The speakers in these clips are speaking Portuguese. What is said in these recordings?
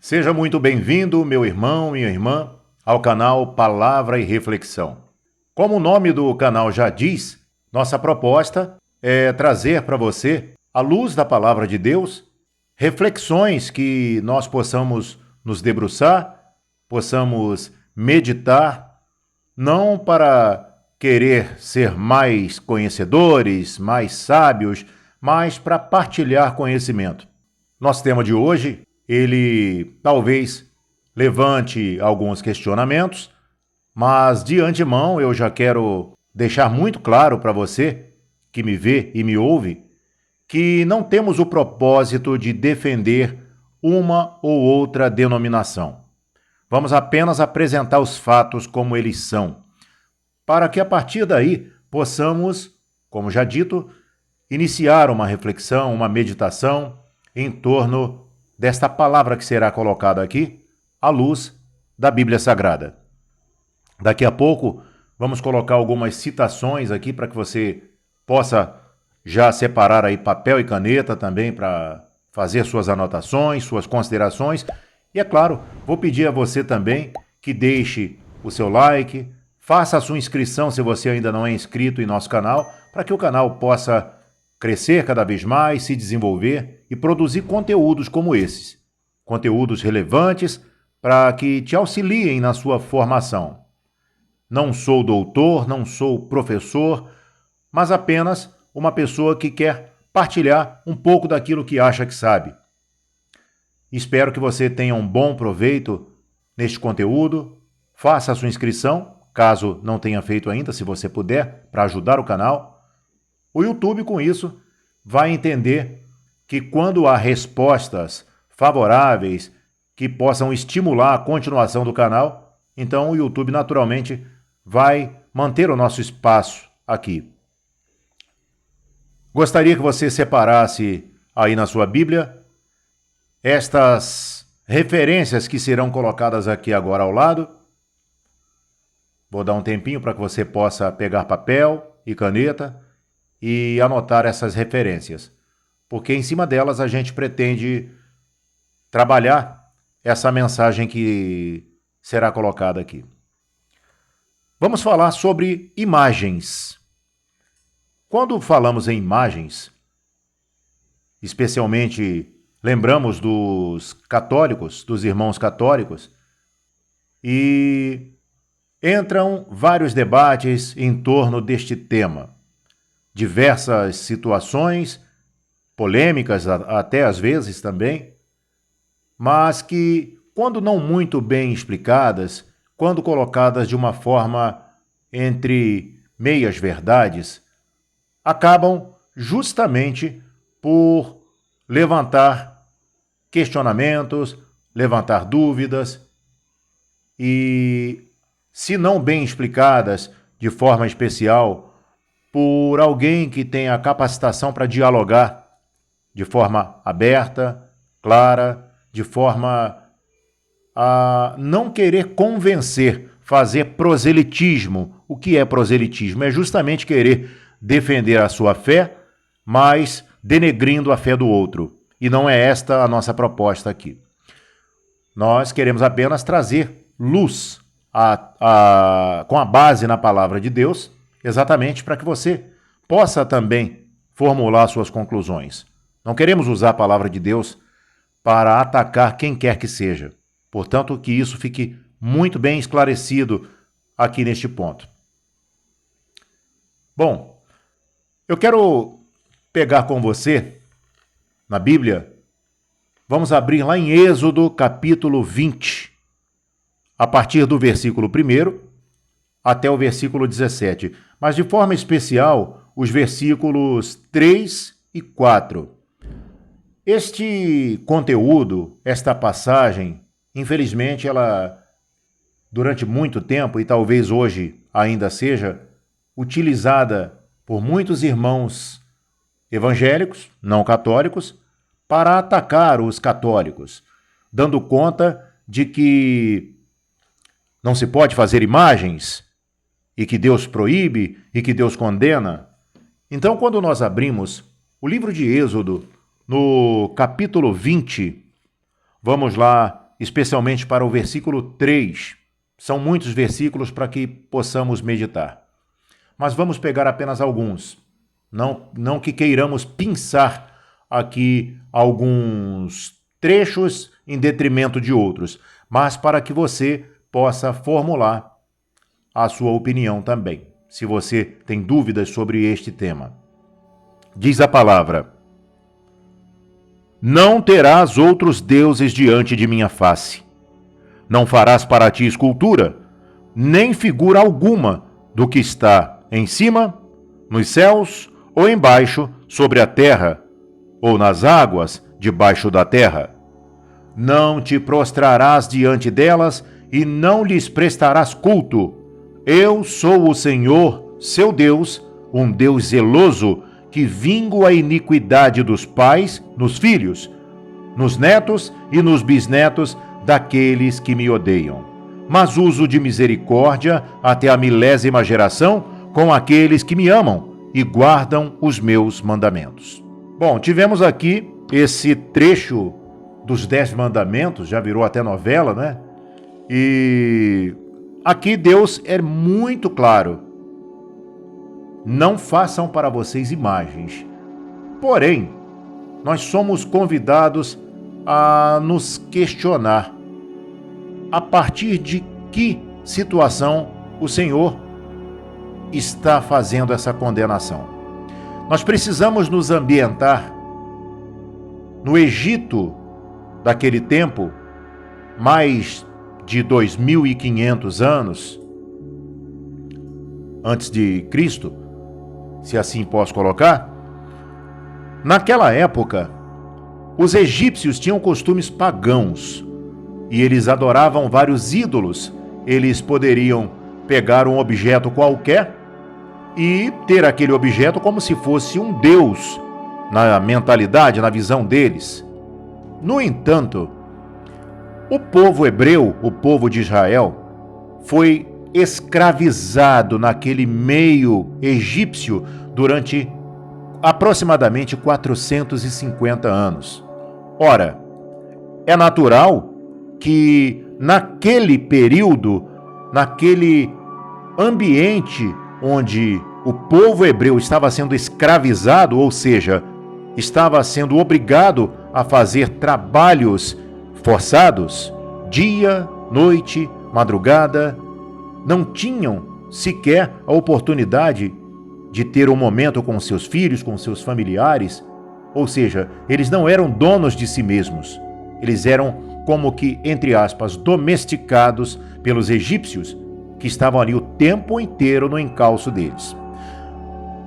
Seja muito bem-vindo, meu irmão, minha irmã, ao canal Palavra e Reflexão. Como o nome do canal já diz, nossa proposta é trazer para você, à luz da Palavra de Deus, reflexões que nós possamos nos debruçar, possamos meditar, não para querer ser mais conhecedores, mais sábios, mas para partilhar conhecimento. Nosso tema de hoje, ele talvez levante alguns questionamentos, mas de antemão eu já quero deixar muito claro para você que me vê e me ouve que não temos o propósito de defender uma ou outra denominação. Vamos apenas apresentar os fatos como eles são, para que a partir daí possamos, como já dito, iniciar uma reflexão, uma meditação em torno desta palavra que será colocada aqui, à luz da Bíblia Sagrada. Daqui a pouco vamos colocar algumas citações aqui para que você possa já separar aí papel e caneta também para fazer suas anotações, suas considerações. E é claro, vou pedir a você também que deixe o seu like, faça a sua inscrição se você ainda não é inscrito em nosso canal, para que o canal possa crescer cada vez mais, se desenvolver e produzir conteúdos como esses. Conteúdos relevantes para que te auxiliem na sua formação. Não sou doutor, não sou professor, mas apenas uma pessoa que quer partilhar um pouco daquilo que acha que sabe. Espero que você tenha um bom proveito neste conteúdo. Faça a sua inscrição, caso não tenha feito ainda, se você puder, para ajudar o canal. O YouTube, com isso, vai entender que quando há respostas favoráveis que possam estimular a continuação do canal, então o YouTube naturalmente vai manter o nosso espaço aqui. Gostaria que você separasse aí na sua Bíblia estas referências que serão colocadas aqui agora ao lado. Vou dar um tempinho para que você possa pegar papel e caneta e anotar essas referências, porque em cima delas a gente pretende trabalhar essa mensagem que será colocada aqui. Vamos falar sobre imagens. Quando falamos em imagens, especialmente lembramos dos católicos, dos irmãos católicos, e entram vários debates em torno deste tema. Diversas situações, polêmicas até às vezes também, mas que, quando não muito bem explicadas, quando colocadas de uma forma entre meias verdades, acabam justamente por levantar questionamentos, levantar dúvidas e, se não bem explicadas de forma especial, por alguém que tenha capacitação para dialogar de forma aberta, clara, de forma a não querer convencer, fazer proselitismo. O que é proselitismo? É justamente querer defender a sua fé, mas denegrindo a fé do outro. E não é esta a nossa proposta aqui. Nós queremos apenas trazer luz com a base na palavra de Deus, exatamente para que você possa também formular suas conclusões. Não queremos usar a palavra de Deus para atacar quem quer que seja. Portanto, que isso fique muito bem esclarecido aqui neste ponto. Bom, eu quero pegar com você, na Bíblia, vamos abrir lá em Êxodo, capítulo 20, a partir do versículo 1 até o versículo 17, mas de forma especial, os versículos 3 e 4. Este conteúdo, esta passagem, infelizmente, ela, durante muito tempo, e talvez hoje ainda seja, utilizada por muitos irmãos evangélicos, não católicos, para atacar os católicos, dando conta de que não se pode fazer imagens e que Deus proíbe e que Deus condena. Então, quando nós abrimos o livro de Êxodo, no capítulo 20, vamos lá especialmente para o versículo 3. São muitos versículos para que possamos meditar. Mas vamos pegar apenas alguns. Não que queiramos pinçar aqui alguns trechos em detrimento de outros, mas para que você possa formular a sua opinião também, se você tem dúvidas sobre este tema. Diz a palavra: não terás outros deuses diante de minha face. Não farás para ti escultura, nem figura alguma do que está em cima, nos céus, ou embaixo, sobre a terra, ou nas águas, debaixo da terra. Não te prostrarás diante delas e não lhes prestarás culto. Eu sou o Senhor, seu Deus, um Deus zeloso, que vingo a iniquidade dos pais nos filhos, nos netos e nos bisnetos daqueles que me odeiam. Mas uso de misericórdia até a 1000ª geração com aqueles que me amam e guardam os meus mandamentos. Bom, tivemos aqui esse trecho dos 10 mandamentos, já virou até novela, né? E aqui Deus é muito claro. Não façam para vocês imagens. Porém, nós somos convidados a nos questionar a partir de que situação o Senhor está fazendo essa condenação. Nós precisamos nos ambientar no Egito daquele tempo, mais de 2500 anos antes de Cristo, se assim posso colocar. Naquela época, os egípcios tinham costumes pagãos e eles adoravam vários ídolos. Eles poderiam pegar um objeto qualquer e ter aquele objeto como se fosse um deus, na mentalidade, na visão deles. No entanto, o povo hebreu, o povo de Israel, foi escravizado naquele meio egípcio durante aproximadamente 450 anos. Ora, é natural que naquele período, naquele ambiente onde o povo hebreu estava sendo escravizado, ou seja, estava sendo obrigado a fazer trabalhos forçados, dia, noite, madrugada, não tinham sequer a oportunidade de ter um momento com seus filhos, com seus familiares. Ou seja, eles não eram donos de si mesmos. Eles eram como que, entre aspas, domesticados pelos egípcios, que estavam ali o tempo inteiro no encalço deles.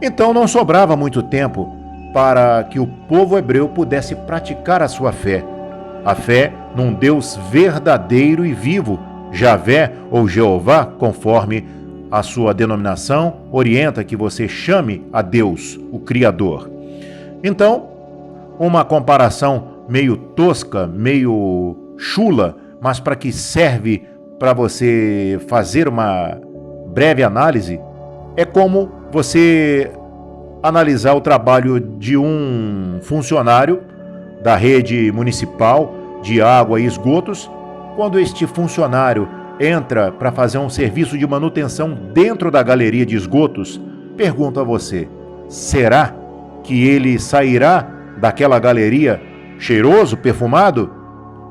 Então não sobrava muito tempo para que o povo hebreu pudesse praticar a sua fé. A fé num Deus verdadeiro e vivo, Javé ou Jeová, conforme a sua denominação orienta que você chame a Deus, o Criador. Então, uma comparação meio tosca, meio chula, mas para que serve para você fazer uma breve análise, é como você analisar o trabalho de um funcionário da rede municipal de água e esgotos. Quando este funcionário entra para fazer um serviço de manutenção dentro da galeria de esgotos, pergunto a você, será que ele sairá daquela galeria cheiroso, perfumado?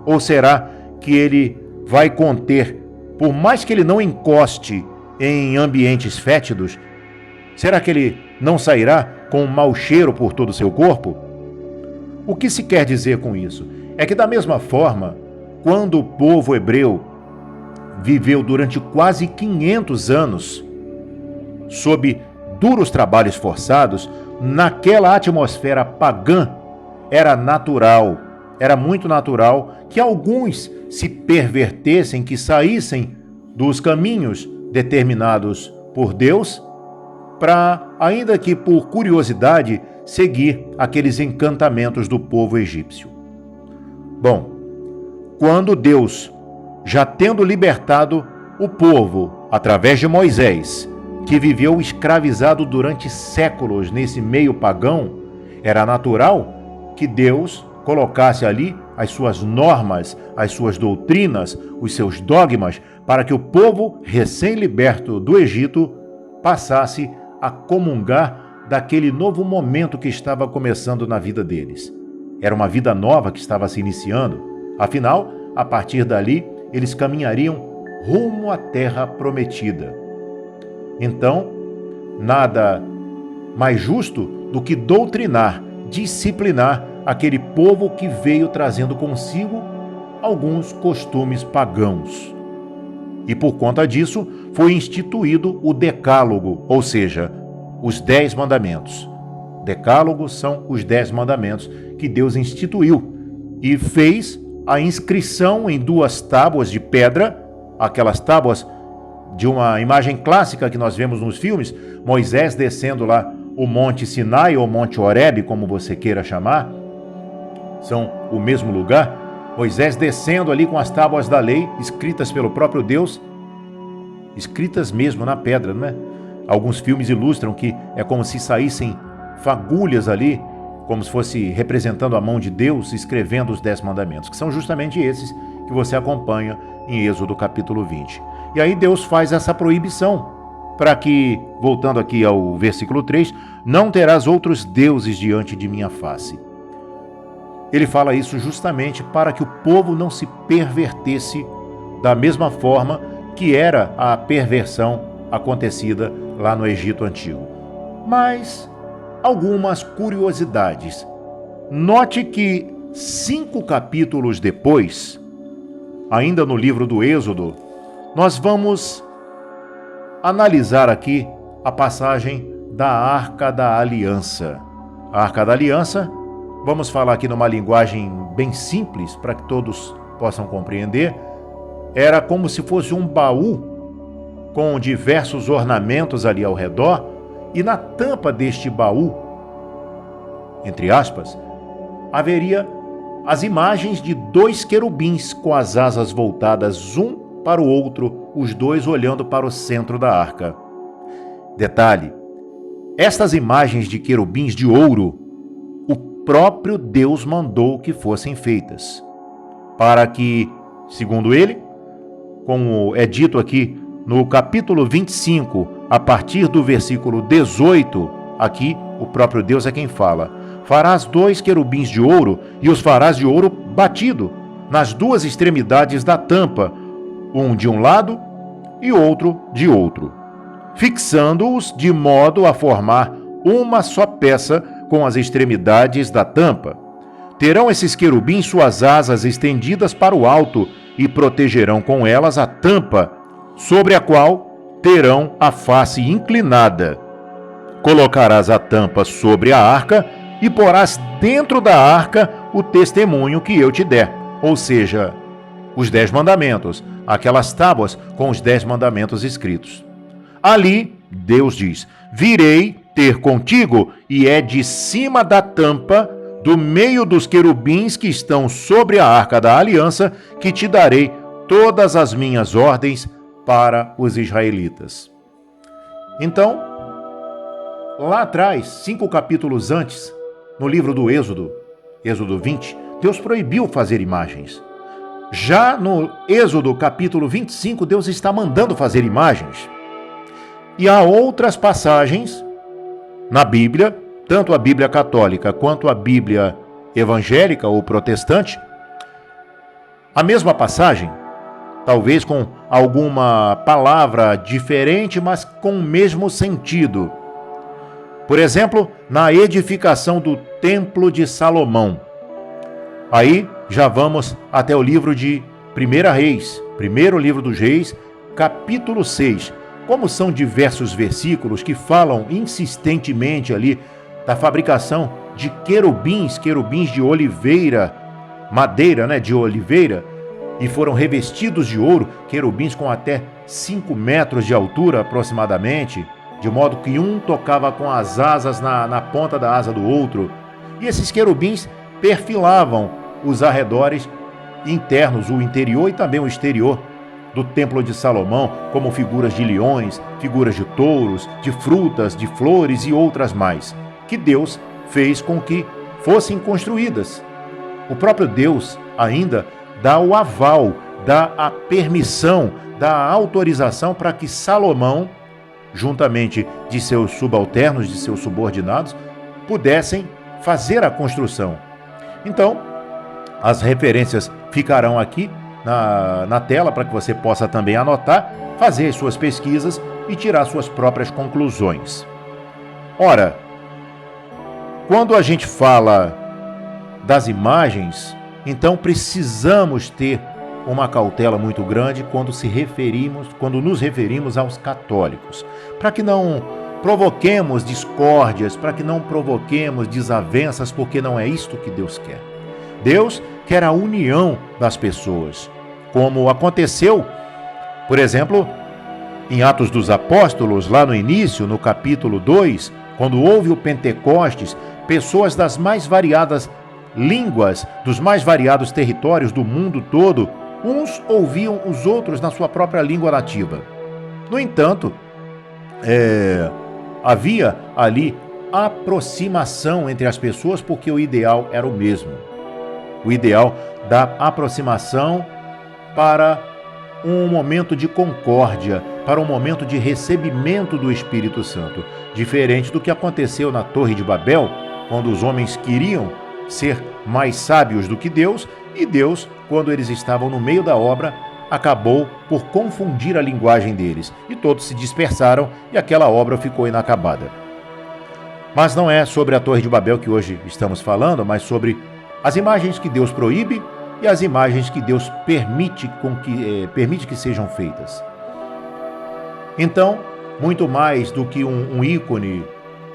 Ou será que ele vai conter, por mais que ele não encoste em ambientes fétidos, será que ele não sairá com um mau cheiro por todo o seu corpo? O que se quer dizer com isso? É que da mesma forma, quando o povo hebreu viveu durante quase 500 anos sob duros trabalhos forçados, naquela atmosfera pagã, era natural, era muito natural que alguns se pervertessem, que saíssem dos caminhos determinados por Deus para, ainda que por curiosidade, seguir aqueles encantamentos do povo egípcio. Bom, quando Deus, já tendo libertado o povo através de Moisés, que viveu escravizado durante séculos nesse meio pagão, era natural que Deus colocasse ali as suas normas, as suas doutrinas, os seus dogmas, para que o povo recém-liberto do Egito passasse a comungar daquele novo momento que estava começando na vida deles. Era uma vida nova que estava se iniciando. Afinal, a partir dali, eles caminhariam rumo à terra prometida. Então, nada mais justo do que doutrinar, disciplinar aquele povo que veio trazendo consigo alguns costumes pagãos. E por conta disso, foi instituído o Decálogo, ou seja, os 10 mandamentos. Decálogo são os 10 mandamentos que Deus instituiu e fez a inscrição em 2 tábuas de pedra, aquelas tábuas de uma imagem clássica que nós vemos nos filmes, Moisés descendo lá o Monte Sinai ou Monte Horebe, como você queira chamar, são o mesmo lugar. Moisés descendo ali com as tábuas da lei, escritas pelo próprio Deus, escritas mesmo na pedra, não é? Alguns filmes ilustram que é como se saíssem fagulhas ali, como se fosse representando a mão de Deus, escrevendo os 10 mandamentos, que são justamente esses que você acompanha em Êxodo capítulo 20. E aí Deus faz essa proibição, para que, voltando aqui ao versículo 3, não terás outros deuses diante de minha face. Ele fala isso justamente para que o povo não se pervertesse da mesma forma que era a perversão acontecida lá no Egito Antigo. Mas algumas curiosidades. Note que 5 capítulos depois, ainda no livro do Êxodo, nós vamos analisar aqui a passagem da Arca da Aliança. A Arca da Aliança, vamos falar aqui numa linguagem bem simples para que todos possam compreender, era como se fosse um baú com diversos ornamentos ali ao redor, e na tampa deste baú, entre aspas, haveria as imagens de 2 querubins com as asas voltadas um para o outro, os 2 olhando para o centro da arca. Detalhe, estas imagens de querubins de ouro, o próprio Deus mandou que fossem feitas, para que, segundo ele, como é dito aqui no capítulo 25, a partir do versículo 18, aqui o próprio Deus é quem fala: farás 2 querubins de ouro e os farás de ouro batido nas 2 extremidades da tampa, um de um lado e outro de outro, fixando-os de modo a formar uma só peça com as extremidades da tampa. Terão esses querubins suas asas estendidas para o alto e protegerão com elas a tampa, sobre a qual terão a face inclinada. Colocarás a tampa sobre a arca e porás dentro da arca o testemunho que eu te der, ou seja, os 10 mandamentos, aquelas tábuas com os 10 mandamentos escritos. Ali, Deus diz: virei ter contigo, e é de cima da tampa, do meio dos querubins que estão sobre a arca da aliança, que te darei todas as minhas ordens para os israelitas. Então, lá atrás, 5 capítulos antes, no livro do Êxodo, Êxodo 20, Deus proibiu fazer imagens. Já no Êxodo capítulo 25, Deus está mandando fazer imagens. E há outras passagens na Bíblia, tanto a Bíblia católica quanto a Bíblia evangélica ou protestante, a mesma passagem, talvez com alguma palavra diferente, mas com o mesmo sentido. Por exemplo, na edificação do Templo de Salomão. Aí já vamos até o livro de 1 Reis, primeiro livro dos Reis, capítulo 6. Como são diversos versículos que falam insistentemente ali da fabricação de querubins de oliveira, madeira, de oliveira, e foram revestidos de ouro, querubins com até 5 metros de altura aproximadamente, de modo que um tocava com as asas na ponta da asa do outro. E esses querubins perfilavam os arredores internos, o interior e também o exterior do Templo de Salomão, como figuras de leões, figuras de touros, de frutas, de flores e outras mais, que Deus fez com que fossem construídas. o próprio Deus ainda dá o aval, dá a permissão, dá a autorização para que Salomão, juntamente de seus subalternos, de seus subordinados, pudessem fazer a construção. Então, as referências ficarão aqui na tela para que você possa também anotar, fazer suas pesquisas e tirar suas próprias conclusões. Ora, quando a gente fala das imagens, então precisamos ter uma cautela muito grande quando nos referimos aos católicos, para que não provoquemos discórdias, para que não provoquemos desavenças, porque não é isto que Deus quer. Deus quer a união das pessoas, como aconteceu, por exemplo, em Atos dos Apóstolos, lá no início, no capítulo 2, quando houve o Pentecostes, pessoas das mais variadas línguas, dos mais variados territórios do mundo todo, uns ouviam os outros na sua própria língua nativa. No entanto, havia ali aproximação entre as pessoas, porque o ideal era o mesmo. O ideal da aproximação para um momento de concórdia, para um momento de recebimento do Espírito Santo, diferente do que aconteceu na Torre de Babel, quando os homens queriam ser mais sábios do que Deus, e Deus, quando eles estavam no meio da obra, acabou por confundir a linguagem deles, e todos se dispersaram e aquela obra ficou inacabada. Mas não é sobre a Torre de Babel que hoje estamos falando, mas sobre as imagens que Deus proíbe e as imagens que Deus permite que sejam feitas. Então, muito mais do que um ícone,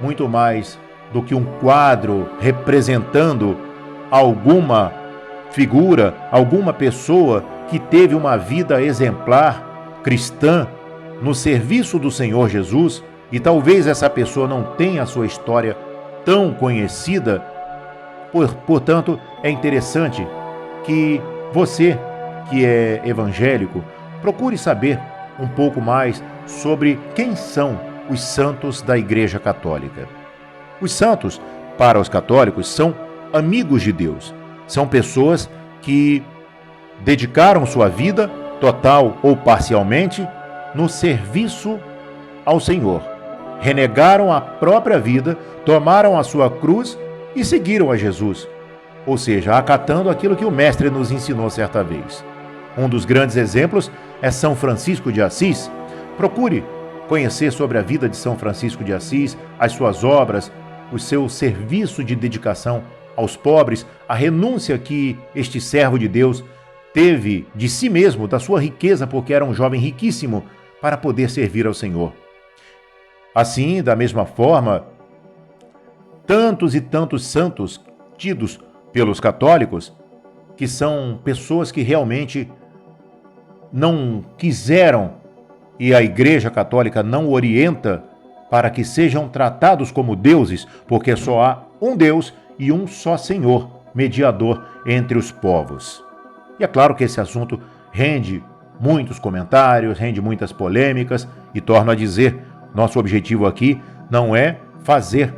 muito mais do que um quadro representando alguma figura, alguma pessoa que teve uma vida exemplar, cristã, no serviço do Senhor Jesus, e talvez essa pessoa não tenha a sua história tão conhecida, portanto, é interessante que você, que é evangélico, procure saber um pouco mais sobre quem são os santos da Igreja Católica. Os santos, para os católicos, são amigos de Deus. São pessoas que dedicaram sua vida, total ou parcialmente, no serviço ao Senhor. Renegaram a própria vida, tomaram a sua cruz e seguiram a Jesus. Ou seja, acatando aquilo que o Mestre nos ensinou certa vez. Um dos grandes exemplos é São Francisco de Assis. Procure conhecer sobre a vida de São Francisco de Assis, as suas obras, o seu serviço de dedicação aos pobres, a renúncia que este servo de Deus teve de si mesmo, da sua riqueza, porque era um jovem riquíssimo, para poder servir ao Senhor. Assim, da mesma forma, tantos e tantos santos tidos pelos católicos, que são pessoas que realmente não quiseram, e a Igreja Católica não orienta para que sejam tratados como deuses, porque só há um Deus e um só Senhor, mediador entre os povos. E é claro que esse assunto rende muitos comentários, rende muitas polêmicas, e torno a dizer, nosso objetivo aqui não é fazer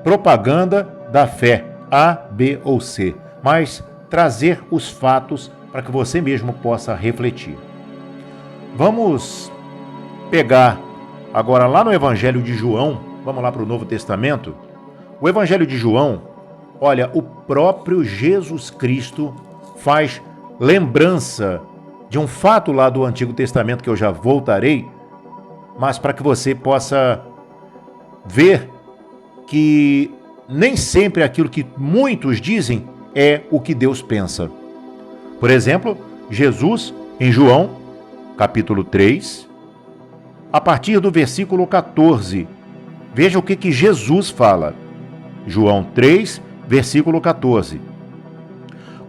propaganda da fé A, B ou C, mas trazer os fatos para que você mesmo possa refletir. Vamos pegar agora lá no Evangelho de João, vamos lá para o Novo Testamento. O Evangelho de João, olha, o próprio Jesus Cristo faz lembrança de um fato lá do Antigo Testamento que eu já voltarei, mas para que você possa ver que nem sempre aquilo que muitos dizem é o que Deus pensa. Por exemplo, Jesus, em João, capítulo 3, a partir do versículo 14. Veja o que Jesus fala. João 3, versículo 14.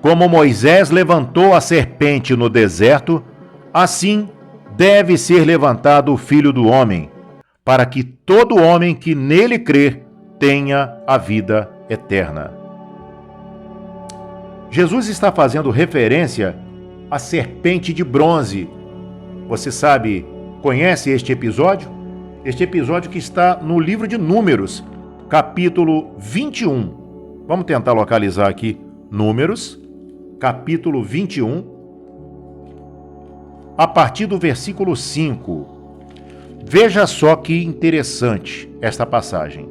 Como Moisés levantou a serpente no deserto, assim deve ser levantado o Filho do Homem, para que todo homem que nele crer tenha a vida eterna. Jesus está fazendo referência à serpente de bronze. Você sabe, conhece este episódio? Este episódio que está no livro de Números, capítulo 21. Vamos tentar localizar aqui Números, capítulo 21, a partir do versículo 5. Veja só que interessante esta passagem.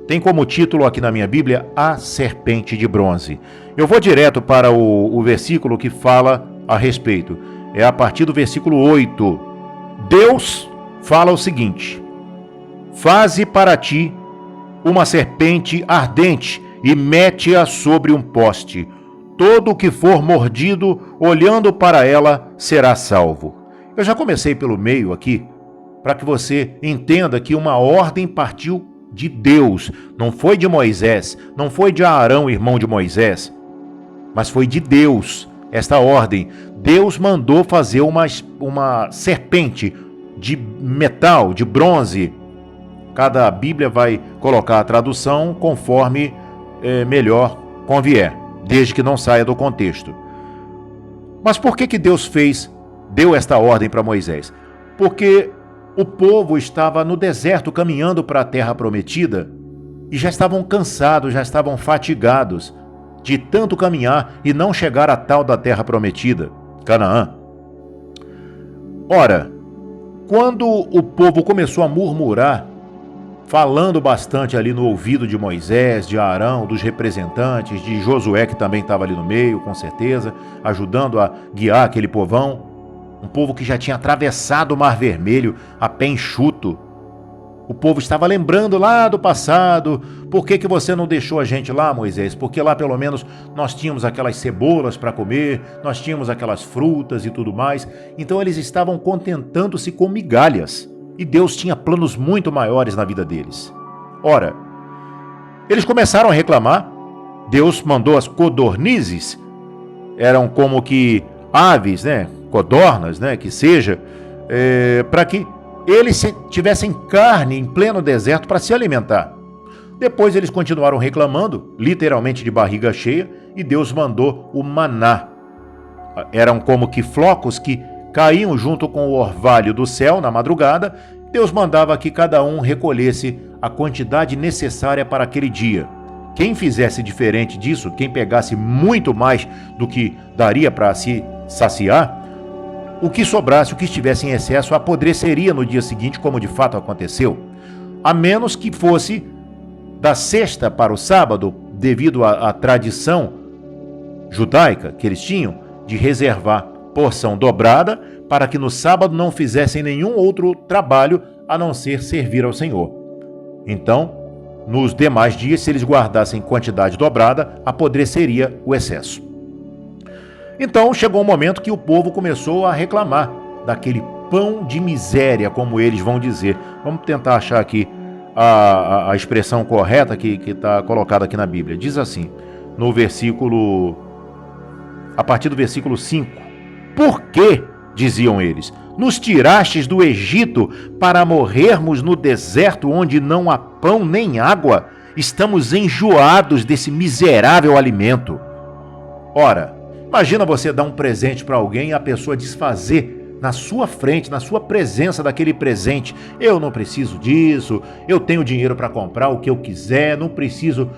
Tem como título aqui na minha Bíblia, A Serpente de Bronze. Eu vou direto para o versículo que fala a respeito. É a partir do versículo 8. Deus fala o seguinte: faze para ti uma serpente ardente e mete-a sobre um poste. Todo o que for mordido, olhando para ela, será salvo. Eu já comecei pelo meio aqui, para que você entenda que uma ordem partiu de Deus. Não foi de Moisés, não foi de Arão, irmão de Moisés, mas foi de Deus esta ordem. Deus mandou fazer uma serpente de metal, de bronze. Cada Bíblia vai colocar a tradução conforme melhor convier, desde que não saia do contexto. Mas por que Deus deu esta ordem para Moisés? Porque o povo estava no deserto caminhando para a terra prometida e já estavam cansados, já estavam fatigados de tanto caminhar e não chegar à tal da terra prometida, Canaã. Ora, quando o povo começou a murmurar, falando bastante ali no ouvido de Moisés, de Arão, dos representantes, de Josué, que também estava ali no meio, com certeza, ajudando a guiar aquele povão, um povo que já tinha atravessado o Mar Vermelho a pé enxuto. O povo estava lembrando lá do passado. Por que você não deixou a gente lá, Moisés? Porque lá pelo menos nós tínhamos aquelas cebolas para comer, nós tínhamos aquelas frutas e tudo mais. Então eles estavam contentando-se com migalhas. E Deus tinha planos muito maiores na vida deles. Ora, eles começaram a reclamar. Deus mandou as codornizes. Eram como que aves, codornas, que seja, para que eles tivessem carne em pleno deserto para se alimentar. Depois eles continuaram reclamando, literalmente de barriga cheia, e Deus mandou o maná. Eram como que flocos que caíam junto com o orvalho do céu na madrugada. Deus mandava que cada um recolhesse a quantidade necessária para aquele dia. Quem fizesse diferente disso, quem pegasse muito mais do que daria para se saciar, o que sobrasse, o que estivesse em excesso, apodreceria no dia seguinte, como de fato aconteceu, a menos que fosse da sexta para o sábado, devido à tradição judaica que eles tinham de reservar porção dobrada para que no sábado não fizessem nenhum outro trabalho a não ser servir ao Senhor. Então, nos demais dias, se eles guardassem quantidade dobrada, apodreceria o excesso. Então chegou um momento que o povo começou a reclamar daquele pão de miséria, como eles vão dizer. Vamos tentar achar aqui a expressão correta que está colocada aqui na Bíblia. Diz assim, a partir do versículo 5. Por que, diziam eles, nos tirastes do Egito para morrermos no deserto onde não há pão nem água? Estamos enjoados desse miserável alimento. Ora, imagina você dar um presente para alguém e a pessoa desfazer na sua frente, na sua presença daquele presente. Eu não preciso disso, eu tenho dinheiro para comprar o que eu quiser, não preciso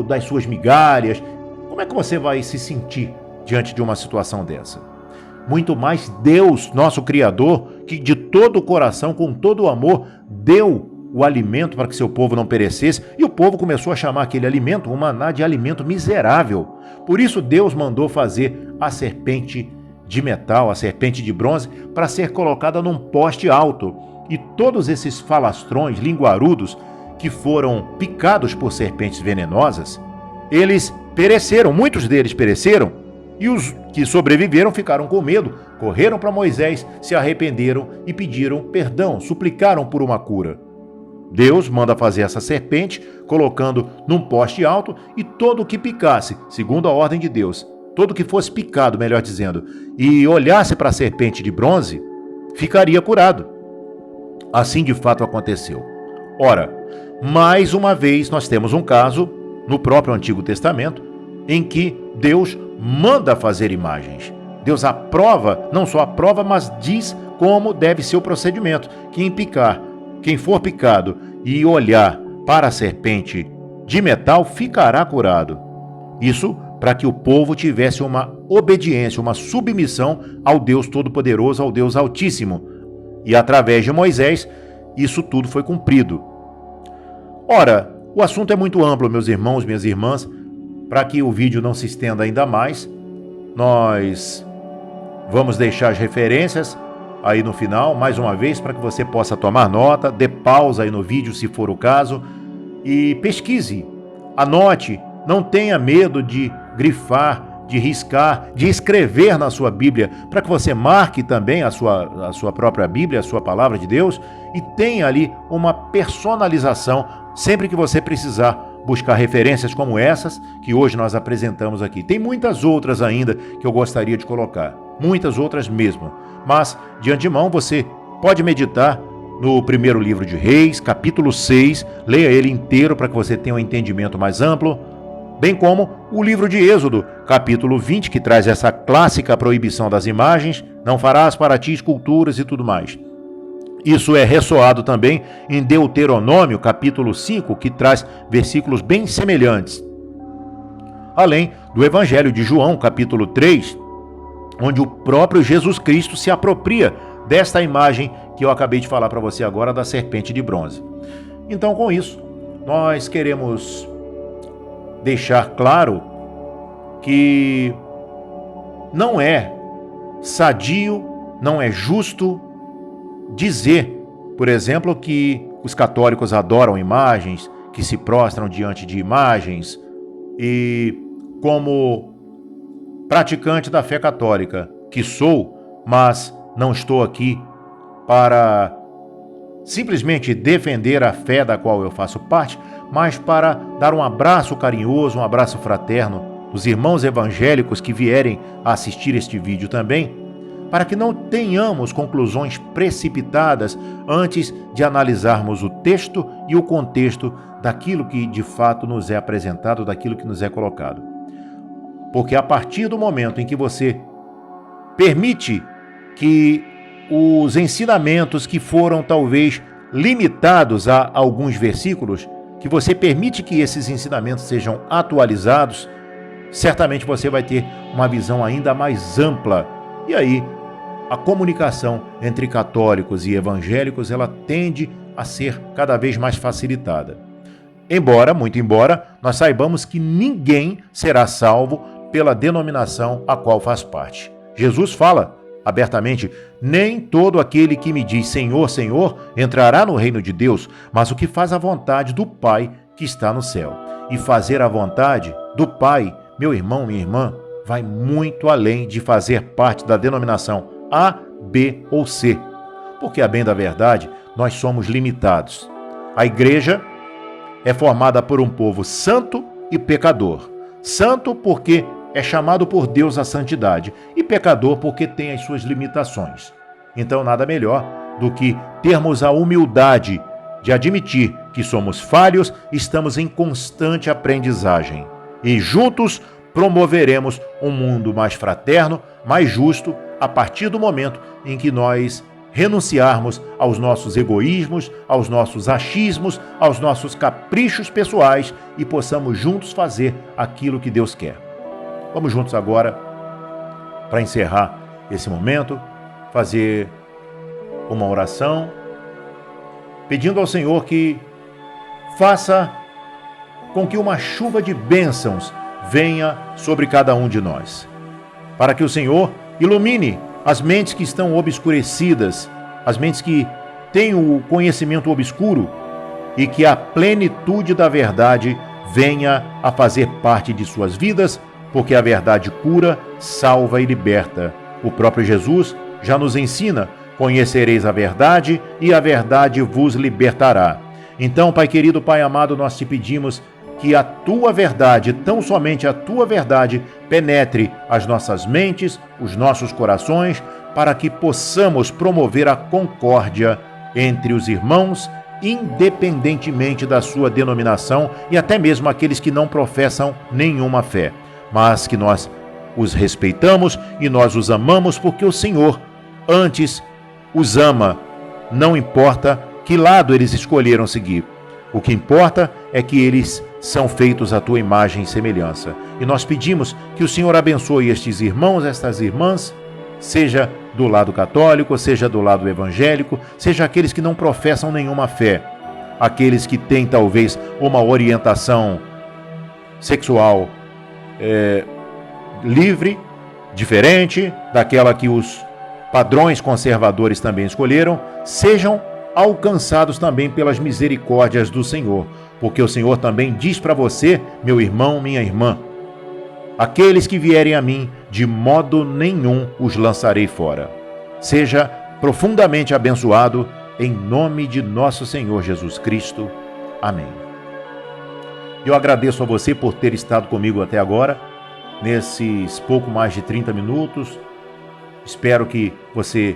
das suas migalhas. Como é que você vai se sentir diante de uma situação dessa? Muito mais Deus, nosso Criador, que de todo o coração, com todo o amor, deu o alimento para que seu povo não perecesse, e o povo começou a chamar aquele alimento, o maná, de alimento miserável. Por isso Deus mandou fazer a serpente de metal, a serpente de bronze, para ser colocada num poste alto. E todos esses falastrões, linguarudos, que foram picados por serpentes venenosas, eles pereceram, muitos deles pereceram, e os que sobreviveram ficaram com medo, correram para Moisés, se arrependeram e pediram perdão, suplicaram por uma cura. Deus manda fazer essa serpente, colocando num poste alto, e todo o que picasse, segundo a ordem de Deus, todo o que fosse picado, melhor dizendo, e olhasse para a serpente de bronze, ficaria curado. Assim de fato aconteceu. Ora, mais uma vez nós temos um caso, no próprio Antigo Testamento, em que Deus manda fazer imagens. Deus aprova, não só aprova, mas diz como deve ser o procedimento. Quem for picado e olhar para a serpente de metal ficará curado. Isso para que o povo tivesse uma obediência, uma submissão ao Deus Todo-Poderoso, ao Deus Altíssimo. E através de Moisés, isso tudo foi cumprido. Ora, o assunto é muito amplo, meus irmãos, minhas irmãs. Para que o vídeo não se estenda ainda mais, nós vamos deixar as referências aí no final, mais uma vez, para que você possa tomar nota, dê pausa aí no vídeo se for o caso e pesquise, anote, não tenha medo de grifar, de riscar, de escrever na sua Bíblia, para que você marque também a sua própria Bíblia, a sua palavra de Deus, e tenha ali uma personalização sempre que você precisar buscar referências como essas que hoje nós apresentamos aqui. Tem muitas outras ainda que eu gostaria de colocar, muitas outras mesmo, mas de antemão você pode meditar no primeiro livro de Reis, capítulo 6, leia ele inteiro para que você tenha um entendimento mais amplo, bem como o livro de Êxodo, capítulo 20, que traz essa clássica proibição das imagens, não farás para ti esculturas e tudo mais. Isso é ressoado também em Deuteronômio, capítulo 5, que traz versículos bem semelhantes. Além do Evangelho de João, capítulo 3, onde o próprio Jesus Cristo se apropria desta imagem que eu acabei de falar para você agora, da serpente de bronze. Então, com isso, nós queremos deixar claro que não é sadio, não é justo dizer, por exemplo, que os católicos adoram imagens, que se prostram diante de imagens, e como praticante da fé católica que sou, mas não estou aqui para simplesmente defender a fé da qual eu faço parte, mas para dar um abraço carinhoso, um abraço fraterno dos irmãos evangélicos que vierem a assistir este vídeo também, para que não tenhamos conclusões precipitadas antes de analisarmos o texto e o contexto daquilo que de fato nos é apresentado, daquilo que nos é colocado. Porque a partir do momento em que você permite que os ensinamentos que foram talvez limitados a alguns versículos, que você permite que esses ensinamentos sejam atualizados, certamente você vai ter uma visão ainda mais ampla. E aí, a comunicação entre católicos e evangélicos, ela tende a ser cada vez mais facilitada. Muito embora, nós saibamos que ninguém será salvo pela denominação a qual faz parte. Jesus fala abertamente: nem todo aquele que me diz Senhor, Senhor, entrará no reino de Deus, mas o que faz a vontade do Pai que está no céu. E fazer a vontade do Pai, meu irmão, minha irmã, vai muito além de fazer parte da denominação A, B ou C. Porque, a bem da verdade, nós somos limitados. A igreja é formada por um povo santo e pecador. Santo porque é chamado por Deus à santidade, e pecador porque tem as suas limitações. Então, nada melhor do que termos a humildade de admitir que somos falhos, estamos em constante aprendizagem. E juntos promoveremos um mundo mais fraterno, mais justo, a partir do momento em que nós renunciarmos aos nossos egoísmos, aos nossos achismos, aos nossos caprichos pessoais e possamos juntos fazer aquilo que Deus quer. Vamos juntos agora, para encerrar esse momento, fazer uma oração, pedindo ao Senhor que faça com que uma chuva de bênçãos venha sobre cada um de nós, para que o Senhor ilumine as mentes que estão obscurecidas, as mentes que têm o conhecimento obscuro, e que a plenitude da verdade venha a fazer parte de suas vidas, porque a verdade cura, salva e liberta. O próprio Jesus já nos ensina: conhecereis a verdade e a verdade vos libertará. Então, Pai querido, Pai amado, nós te pedimos que a tua verdade, tão somente a tua verdade, penetre as nossas mentes, os nossos corações, para que possamos promover a concórdia entre os irmãos, independentemente da sua denominação e até mesmo aqueles que não professam nenhuma fé, mas que nós os respeitamos e nós os amamos porque o Senhor antes os ama, não importa que lado eles escolheram seguir. O que importa é que eles são feitos à tua imagem e semelhança. E nós pedimos que o Senhor abençoe estes irmãos, estas irmãs, seja do lado católico, seja do lado evangélico, seja aqueles que não professam nenhuma fé, aqueles que têm talvez uma orientação sexual livre, diferente daquela que os padrões conservadores também escolheram, sejam alcançados também pelas misericórdias do Senhor, porque o Senhor também diz para você, meu irmão, minha irmã, aqueles que vierem a mim, de modo nenhum os lançarei fora. Seja profundamente abençoado, em nome de nosso Senhor Jesus Cristo. Amém. Eu agradeço a você por ter estado comigo até agora, nesses pouco mais de 30 minutos. Espero que você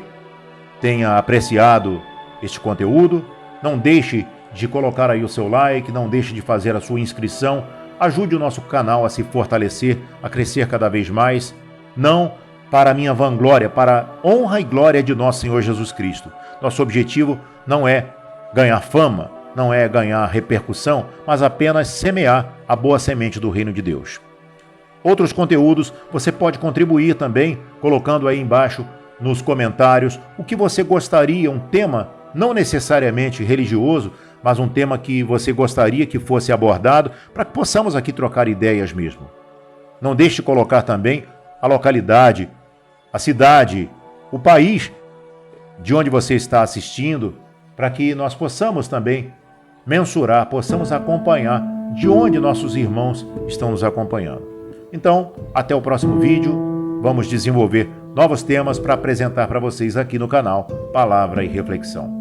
tenha apreciado este conteúdo. Não deixe de colocar aí o seu like, não deixe de fazer a sua inscrição. Ajude o nosso canal a se fortalecer, a crescer cada vez mais. Não para a minha vanglória, para a honra e glória de nosso Senhor Jesus Cristo. Nosso objetivo não é ganhar fama, não é ganhar repercussão, mas apenas semear a boa semente do reino de Deus. Outros conteúdos você pode contribuir também, colocando aí embaixo nos comentários o que você gostaria, um tema não necessariamente religioso, mas um tema que você gostaria que fosse abordado, para que possamos aqui trocar ideias mesmo. Não deixe de colocar também a localidade, a cidade, o país de onde você está assistindo, para que nós possamos também mensurar, possamos acompanhar de onde nossos irmãos estão nos acompanhando. Então, até o próximo vídeo, vamos desenvolver novos temas para apresentar para vocês aqui no canal Palavra e Reflexão.